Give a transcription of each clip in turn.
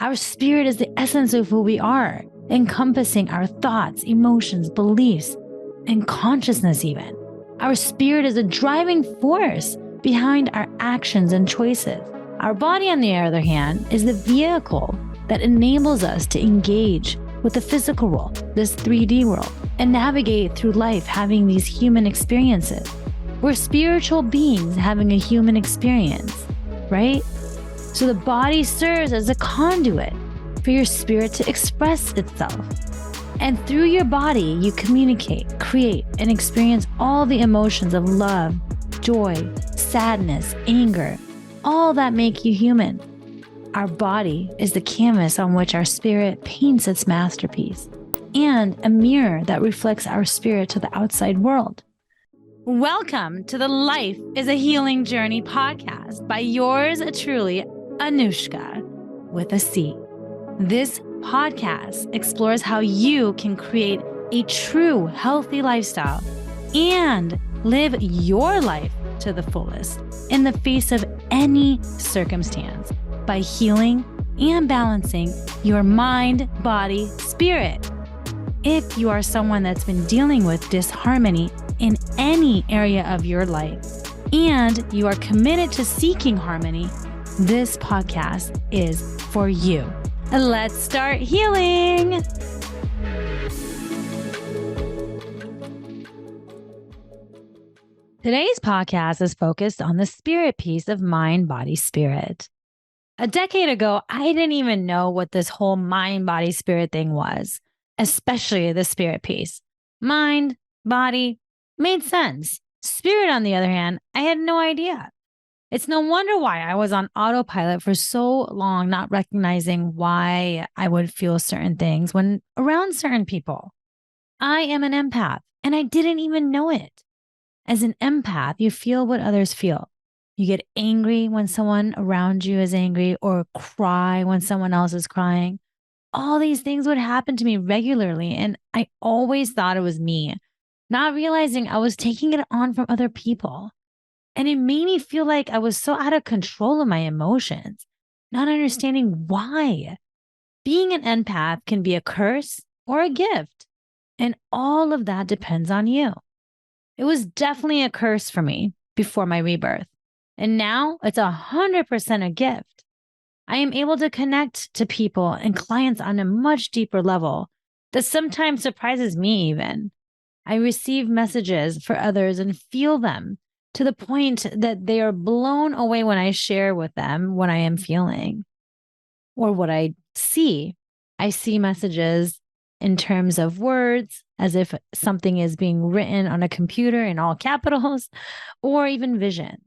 Our spirit is the essence of who we are, encompassing our thoughts, emotions, beliefs, and consciousness even. Our spirit is a driving force behind our actions and choices. Our body, on the other hand, is the vehicle that enables us to engage with the physical world, this 3D world, and navigate through life having these human experiences. We're spiritual beings having a human experience, right? So the body serves as a conduit for your spirit to express itself. And through your body, you communicate, create, and experience all the emotions of love, joy, sadness, anger, all that make you human. Our body is the canvas on which our spirit paints its masterpiece, and a mirror that reflects our spirit to the outside world. Welcome to the Life is a Healing Journey podcast by yours truly, Anuschka, with a C. This podcast explores how you can create a true healthy lifestyle and live your life to the fullest in the face of any circumstance by healing and balancing your mind, body, spirit. If you are someone that's been dealing with disharmony in any area of your life and you are committed to seeking harmony, this podcast is for you. Let's start healing. Today's podcast is focused on the spirit piece of mind, body, spirit. A decade ago, I didn't even know what this whole mind, body, spirit thing was, especially the spirit piece. Mind, body, made sense. Spirit, on the other hand, I had no idea. It's no wonder why I was on autopilot for so long, not recognizing why I would feel certain things when around certain people. I am an empath, and I didn't even know it. As an empath, you feel what others feel. You get angry when someone around you is angry, or cry when someone else is crying. All these things would happen to me regularly, and I always thought it was me, not realizing I was taking it on from other people. And it made me feel like I was so out of control of my emotions, not understanding why. Being an empath can be a curse or a gift, and all of that depends on you. It was definitely a curse for me before my rebirth, and now it's 100% a gift. I am able to connect to people and clients on a much deeper level that sometimes surprises me even. I receive messages for others and feel them to the point that they are blown away when I share with them what I am feeling or what I see. I see messages in terms of words, as if something is being written on a computer in all capitals, or even visions.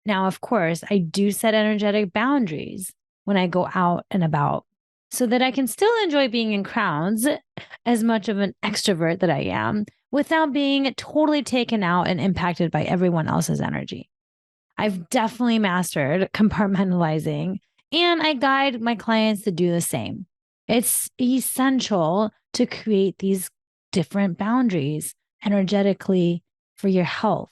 Now, of course, I do set energetic boundaries when I go out and about so that I can still enjoy being in crowds, as much of an extrovert that I am, without being totally taken out and impacted by everyone else's energy. I've definitely mastered compartmentalizing, and I guide my clients to do the same. It's essential to create these different boundaries energetically for your health.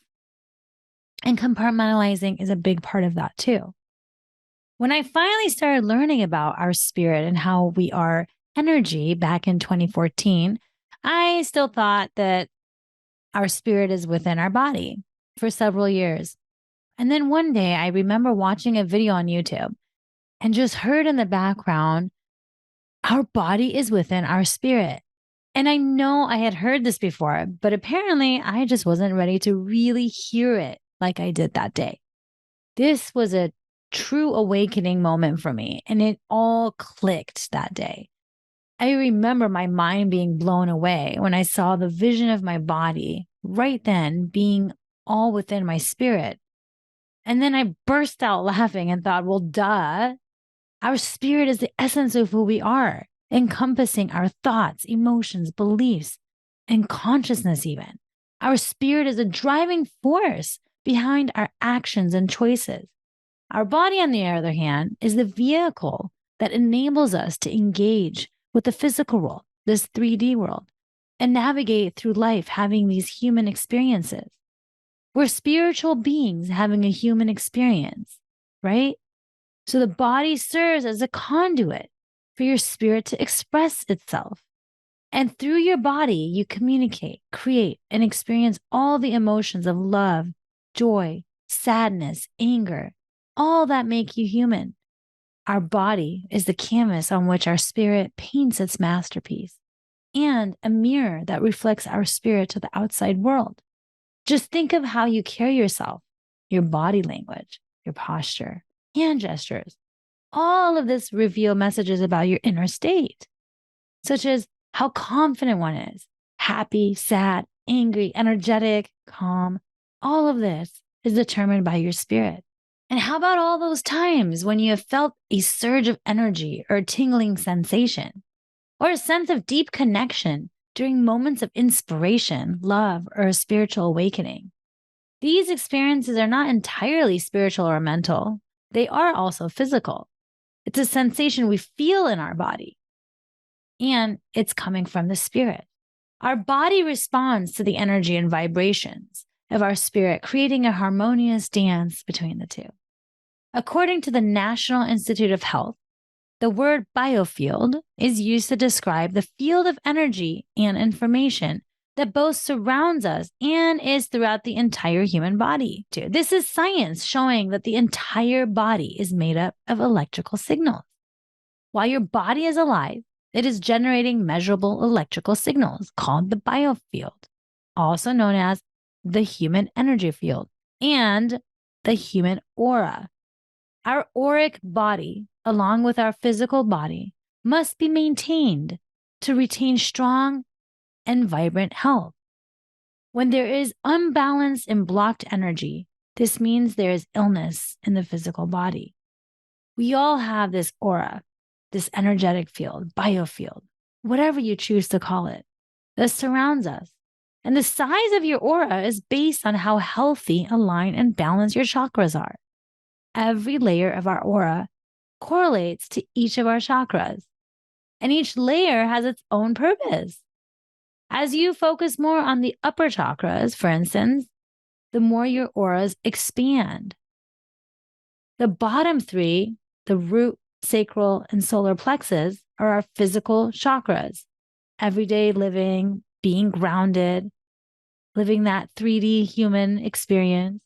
And compartmentalizing is a big part of that too. When I finally started learning about our spirit and how we are energy back in 2014, I still thought that our spirit is within our body for several years. And then one day I remember watching a video on YouTube and just heard in the background, our body is within our spirit. And I know I had heard this before, but apparently I just wasn't ready to really hear it like I did that day. This was a true awakening moment for me, and it all clicked that day. I remember my mind being blown away when I saw the vision of my body right then being all within my spirit. And then I burst out laughing and thought, well, duh. Our spirit is the essence of who we are, encompassing our thoughts, emotions, beliefs, and consciousness even. Our spirit is a driving force behind our actions and choices. Our body, on the other hand, is the vehicle that enables us to engage with the physical world, this 3D world, and navigate through life having these human experiences. We're spiritual beings having a human experience, right? So the body serves as a conduit for your spirit to express itself. And through your body, you communicate, create, and experience all the emotions of love, joy, sadness, anger, all that make you human. Our body is the canvas on which our spirit paints its masterpiece and a mirror that reflects our spirit to the outside world. Just think of how you carry yourself, your body language, your posture, hand gestures. All of this reveal messages about your inner state, such as how confident one is, happy, sad, angry, energetic, calm. All of this is determined by your spirit. And how about all those times when you have felt a surge of energy or a tingling sensation, or a sense of deep connection during moments of inspiration, love, or a spiritual awakening? These experiences are not entirely spiritual or mental. They are also physical. It's a sensation we feel in our body, and it's coming from the spirit. Our body responds to the energy and vibrations of our spirit, creating a harmonious dance between the two. According to the National Institute of Health, the word biofield is used to describe the field of energy and information that both surrounds us and is throughout the entire human body. This is science showing that the entire body is made up of electrical signals. While your body is alive, it is generating measurable electrical signals called the biofield, also known as the human energy field and the human aura. Our auric body, along with our physical body, must be maintained to retain strong and vibrant health. When there is unbalanced and blocked energy, this means there is illness in the physical body. We all have this aura, this energetic field, biofield, whatever you choose to call it, that surrounds us. And the size of your aura is based on how healthy, aligned, and balanced your chakras are. Every layer of our aura correlates to each of our chakras, and each layer has its own purpose. As you focus more on the upper chakras, for instance, the more your auras expand. The bottom three, the root, sacral, and solar plexus, are our physical chakras. Everyday living, being grounded, living that 3D human experience.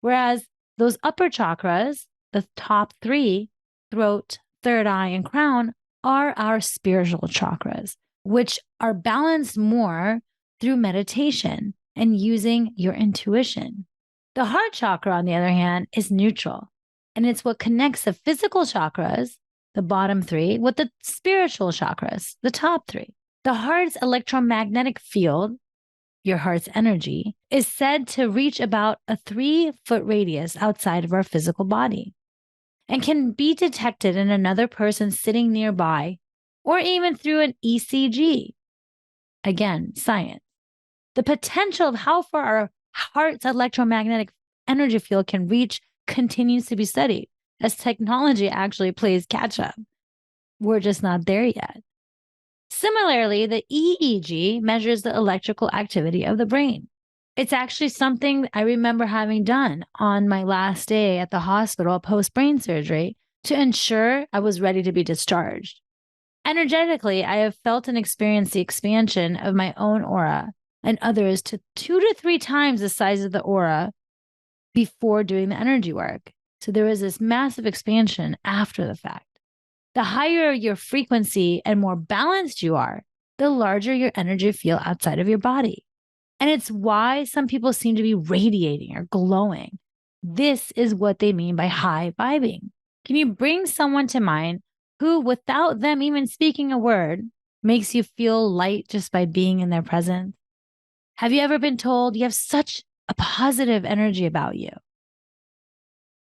Whereas those upper chakras, the top three, throat, third eye, and crown, are our spiritual chakras, which are balanced more through meditation and using your intuition. The heart chakra, on the other hand, is neutral, and it's what connects the physical chakras, the bottom three, with the spiritual chakras, the top three. The heart's electromagnetic field, your heart's energy, is said to reach about a 3-foot radius outside of our physical body and can be detected in another person sitting nearby or even through an ECG. Again, science. The potential of how far our heart's electromagnetic energy field can reach continues to be studied as technology actually plays catch up. We're just not there yet. Similarly, the EEG measures the electrical activity of the brain. It's actually something I remember having done on my last day at the hospital post-brain surgery to ensure I was ready to be discharged. Energetically, I have felt and experienced the expansion of my own aura and others to 2 to 3 times the size of the aura before doing the energy work. So there was this massive expansion after the fact. The higher your frequency and more balanced you are, the larger your energy field outside of your body. And it's why some people seem to be radiating or glowing. This is what they mean by high vibing. Can you bring someone to mind who, without them even speaking a word, makes you feel light just by being in their presence? Have you ever been told you have such a positive energy about you?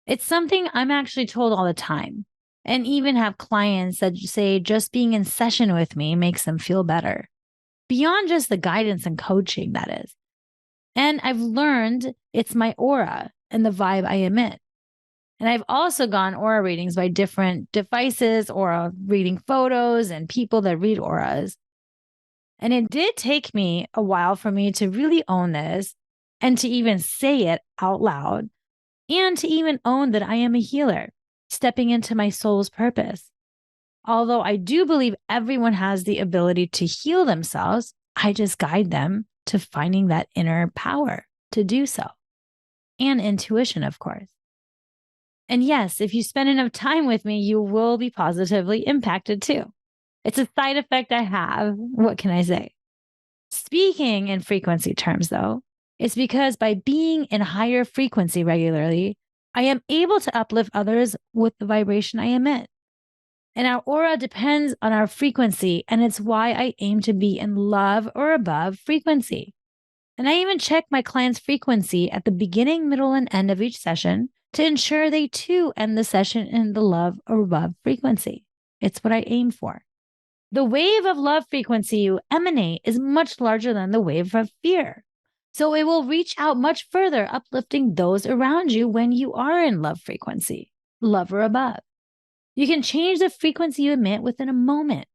It's something I'm actually told all the time, and even have clients that say just being in session with me makes them feel better. Beyond just the guidance and coaching, that is. And I've learned it's my aura and the vibe I emit. And I've also gone aura readings by different devices, aura reading photos and people that read auras. And it did take me a while for me to really own this and to even say it out loud and to even own that I am a healer. stepping into my soul's purpose. Although I do believe everyone has the ability to heal themselves, I just guide them to finding that inner power to do so. And intuition, of course. And yes, if you spend enough time with me, you will be positively impacted too. It's a side effect I have. What can I say? Speaking in frequency terms, though, it's because by being in higher frequency regularly, I am able to uplift others with the vibration I emit. And our aura depends on our frequency, and it's why I aim to be in love or above frequency. And I even check my clients' frequency at the beginning, middle, and end of each session to ensure they too end the session in the love or above frequency. It's what I aim for. The wave of love frequency you emanate is much larger than the wave of fear. So it will reach out much further, uplifting those around you when you are in love frequency, love or above. You can change the frequency you emit within a moment.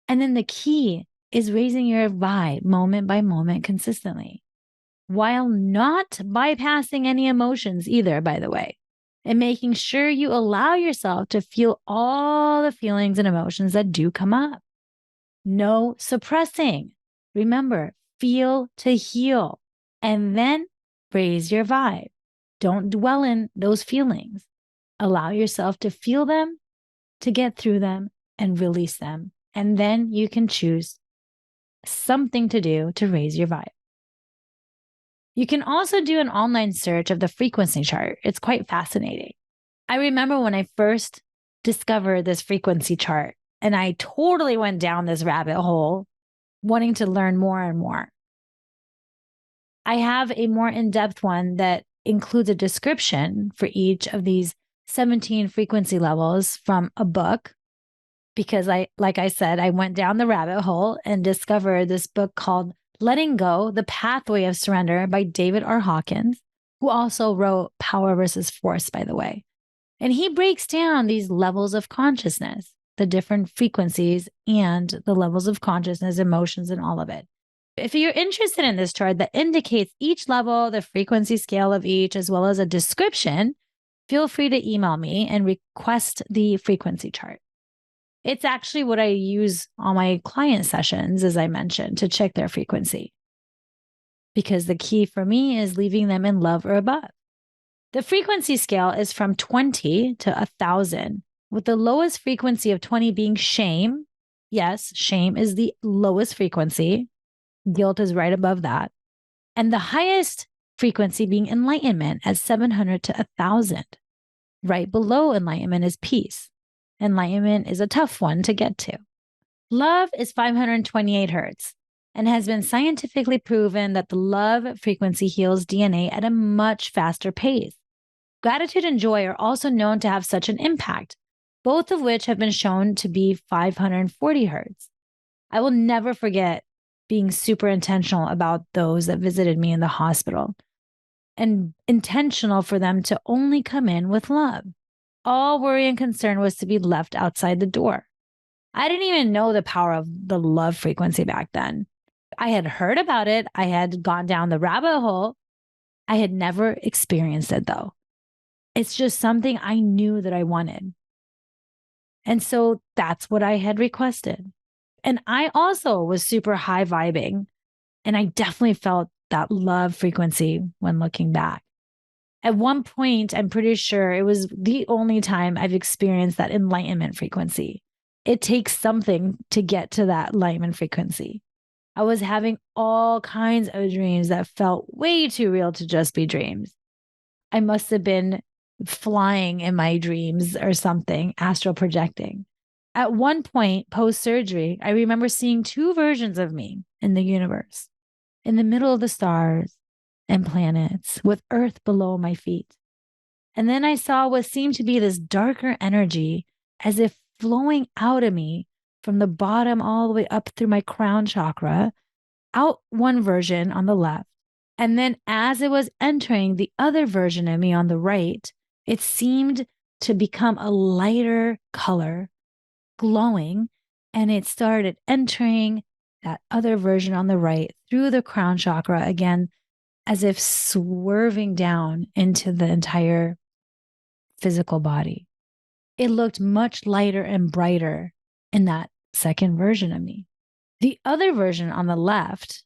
And then the key is raising your vibe moment by moment consistently, while not bypassing any emotions either, by the way, and making sure you allow yourself to feel all the feelings and emotions that do come up. No suppressing. Remember, feel to heal, and then raise your vibe. Don't dwell in those feelings. Allow yourself to feel them, to get through them, and release them. And then you can choose something to do to raise your vibe. You can also do an online search of the frequency chart. It's quite fascinating. I remember when I first discovered this frequency chart, and I totally went down this rabbit hole, wanting to learn more and more. I have a more in-depth one that includes a description for each of these 17 frequency levels from a book, because like I said, I went down the rabbit hole and discovered this book called Letting Go, The Pathway of Surrender by David R. Hawkins, who also wrote Power versus Force, by the way. And he breaks down these levels of consciousness, the different frequencies and the levels of consciousness, emotions, and all of it. If you're interested in this chart that indicates each level, the frequency scale of each, as well as a description, feel free to email me and request the frequency chart. It's actually what I use on my client sessions, as I mentioned, to check their frequency. Because the key for me is leaving them in love or above. The frequency scale is from 20 to 1,000, with the lowest frequency of 20 being shame. Yes, shame is the lowest frequency. Guilt is right above that. And the highest frequency being enlightenment at 700 to 1,000. Right below enlightenment is peace. Enlightenment is a tough one to get to. Love is 528 hertz and has been scientifically proven that the love frequency heals DNA at a much faster pace. Gratitude and joy are also known to have such an impact, both of which have been shown to be 540 hertz. I will never forget being super intentional about those that visited me in the hospital, and intentional for them to only come in with love. All worry and concern was to be left outside the door. I didn't even know the power of the love frequency back then. I had heard about it. I had gone down the rabbit hole. I had never experienced it though. It's just something I knew that I wanted. And so that's what I had requested. And I also was super high vibing. And I definitely felt that love frequency when looking back. At one point, I'm pretty sure it was the only time I've experienced that enlightenment frequency. It takes something to get to that enlightenment frequency. I was having all kinds of dreams that felt way too real to just be dreams. I must have been flying in my dreams or something, astral projecting. At one point, post-surgery, I remember seeing two versions of me in the universe, in the middle of the stars and planets, with Earth below my feet. And then I saw what seemed to be this darker energy as if flowing out of me from the bottom all the way up through my crown chakra, out one version on the left. And then as it was entering the other version of me on the right, it seemed to become a lighter color, glowing, and it started entering that other version on the right through the crown chakra again, as if swerving down into the entire physical body. it looked much lighter and brighter in that second version of me. The other version on the left,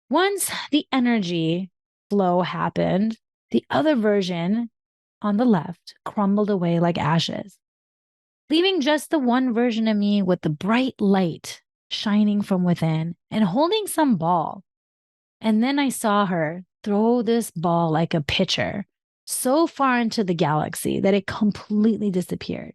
once the energy flow happened, the other version on the left crumbled away like ashes, leaving just the one version of me with the bright light shining from within and holding some ball. And then I saw her throw this ball like a pitcher so far into the galaxy that it completely disappeared.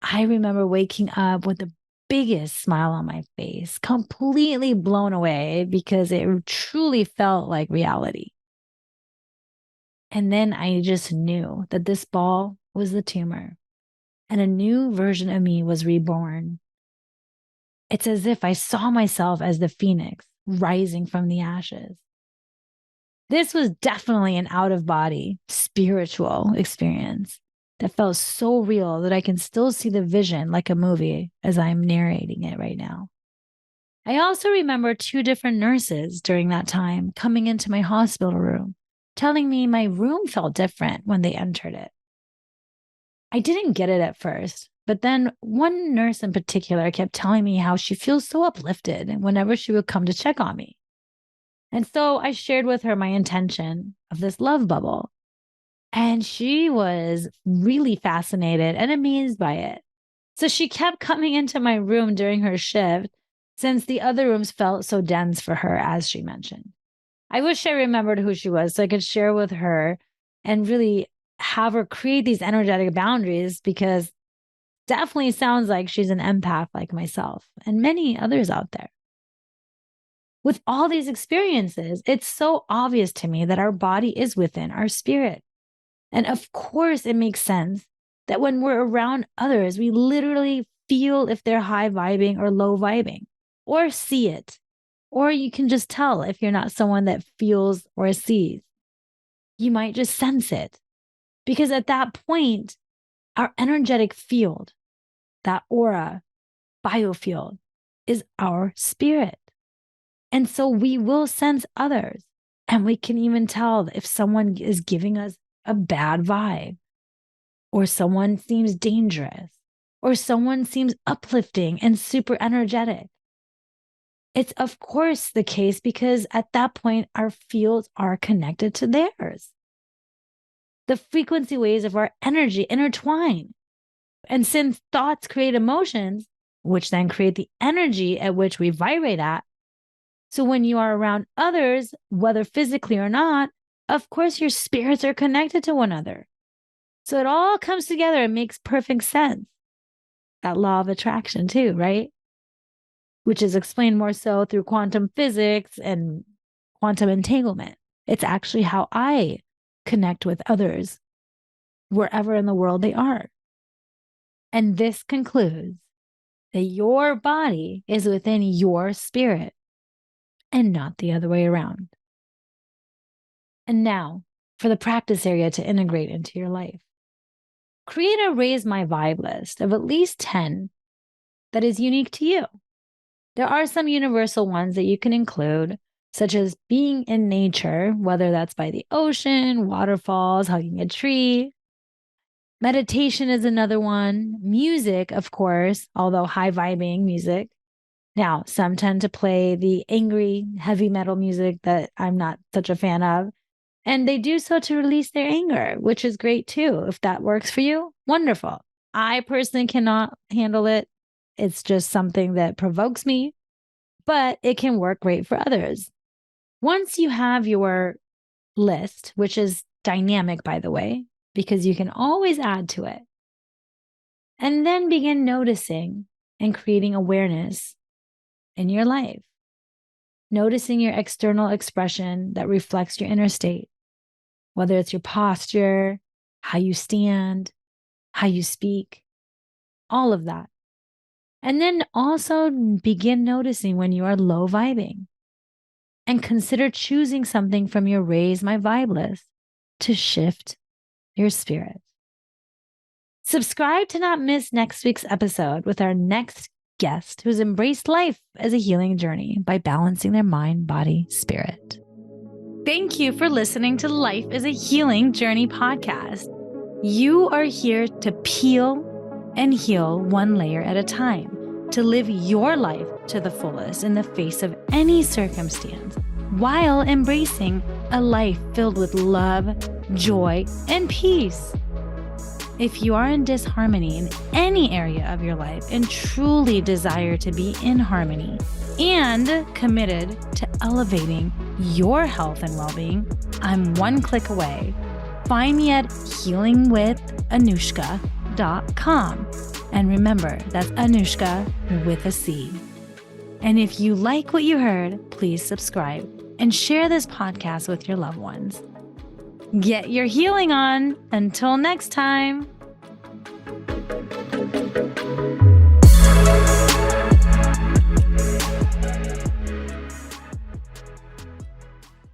I remember waking up with the biggest smile on my face, completely blown away because it truly felt like reality. And then I just knew that this ball was the tumor and a new version of me was reborn. It's as if I saw myself as the phoenix rising from the ashes. This was definitely an out-of-body spiritual experience that felt so real that I can still see the vision like a movie as I'm narrating it right now. I also remember 2 different nurses during that time coming into my hospital room, telling me my room felt different when they entered it. I didn't get it at first, but then one nurse in particular kept telling me how she feels so uplifted whenever she would come to check on me. And so I shared with her my intention of this love bubble. And she was really fascinated and amazed by it. So she kept coming into my room during her shift since the other rooms felt so dense for her, as she mentioned. I wish I remembered who she was so I could share with her and really have her create these energetic boundaries, because definitely sounds like she's an empath like myself and many others out there. With all these experiences, it's so obvious to me that our body is within our spirit. And of course, it makes sense that when we're around others, we literally feel if they're high vibing or low vibing, or see it. Or you can just tell if you're not someone that feels or sees. You might just sense it. Because at that point, our energetic field, that aura, biofield, is our spirit. And so we will sense others. And we can even tell if someone is giving us a bad vibe, or someone seems dangerous, or someone seems uplifting and super energetic. It's of course the case because at that point, our fields are connected to theirs. The frequency waves of our energy intertwine. And since thoughts create emotions, which then create the energy at which we vibrate at, so when you are around others, whether physically or not, of course, your spirits are connected to one another. So it all comes together and makes perfect sense. That law of attraction too, right? Which is explained more so through quantum physics and quantum entanglement. It's actually how I connect with others wherever in the world they are. And this concludes that your body is within your spirit and not the other way around. And now for the practice area to integrate into your life. Create a Raise My Vibe list of at least 10 that is unique to you. There are some universal ones that you can include, such as being in nature, whether that's by the ocean, waterfalls, hugging a tree. Meditation is another one. Music, of course, although high vibing music. Now, some tend to play the angry, heavy metal music that I'm not such a fan of. And they do so to release their anger, which is great too. If that works for you, wonderful. I personally cannot handle it. It's just something that provokes me, but it can work great for others. Once you have your list, which is dynamic, by the way, because you can always add to it, and then begin noticing and creating awareness in your life. Noticing your external expression that reflects your inner state, whether it's your posture, how you stand, how you speak, all of that. And then also begin noticing when you are low vibing, and consider choosing something from your Raise My Vibe list to shift your spirit. Subscribe to not miss next week's episode with our next guest who's embraced life as a healing journey by balancing their mind, body, spirit. Thank you for listening to Life is a Healing Journey podcast. You are here to peel and heal one layer at a time, to live your life to the fullest in the face of any circumstance, while embracing a life filled with love, joy, and peace. If you are in disharmony in any area of your life and truly desire to be in harmony and committed to elevating your health and well-being, I'm one click away. Find me at healingwithanuschka.com. And remember, that's Anuschka with a C. And if you like what you heard, please subscribe and share this podcast with your loved ones. Get your healing on. Until next time.